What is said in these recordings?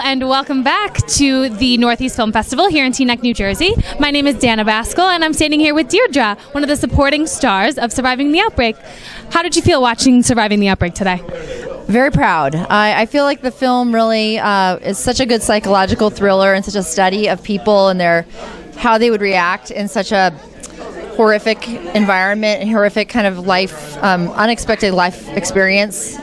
and welcome back to the Northeast Film Festival here in Teaneck, New Jersey. My name is Dana Baskell, and I'm standing here with Deirdre, one of the supporting stars of Surviving the Outbreak. How did you feel watching Surviving the Outbreak today? Very proud. I feel like the film really is such a good psychological thriller and such a study of people and how they would react in such a horrific environment and horrific kind of life, unexpected life experience.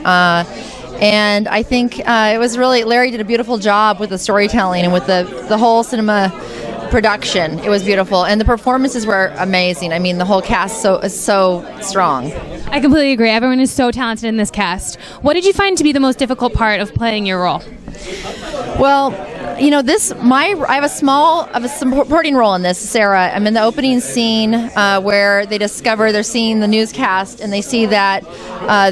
And I think it was really, Larry did a beautiful job with the storytelling and with the whole cinema production. It was beautiful. And the performances were amazing. I mean, the whole cast is so strong. I completely agree. Everyone is so talented in this cast. What did you find to be the most difficult part of playing your role? Well, you know, I have a supporting role in this, Sarah. I'm in the opening scene where they're seeing the newscast and they see that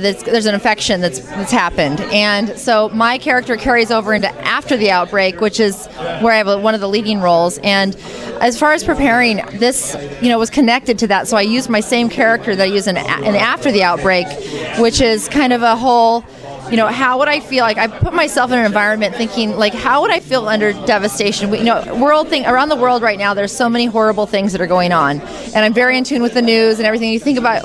there's an infection that's happened. And so my character carries over into after the outbreak, which is where I have one of the leading roles. And as far as preparing, this, was connected to that. So I used my same character that I use in after the outbreak, which is kind of a whole, how would I feel? Like, I put myself in an environment thinking, like, how would I feel under devastation? Around the world right now, there's so many horrible things that are going on. And I'm very in tune with the news and everything. You think about,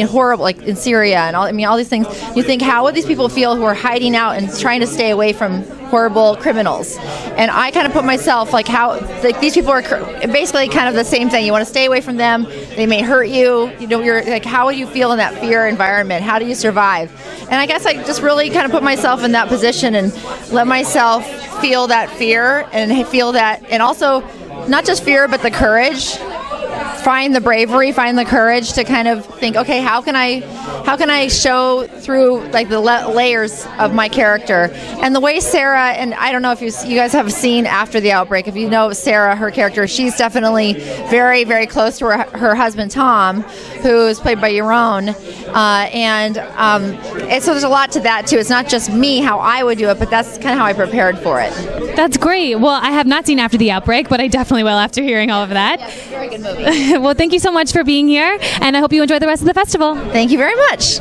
horrible, like in Syria and all these things. You think, how would these people feel who are hiding out and trying to stay away from horrible criminals? And I kind of put myself, these people are basically kind of the same thing. You want to stay away from them. They may hurt you. You're like, how would you feel in that fear environment? How do you survive? And I guess I just really kind of put myself in that position and let myself feel that fear and feel that, and also not just fear, but the courage. Find the bravery, find the courage to kind of think, okay, how can I show through the layers of my character? And the way Sarah, and I don't know if you guys have seen After the Outbreak, if you know Sarah, her character, she's definitely very, very close to her husband Tom, who is played by Yaron. And so there's a lot to that too. It's not just me, how I would do it, but that's kind of how I prepared for it. That's great. Well, I have not seen After the Outbreak, but I definitely will after hearing all of that. Yeah, it's a very good movie. Well, thank you so much for being here, and I hope you enjoy the rest of the festival. Thank you very much.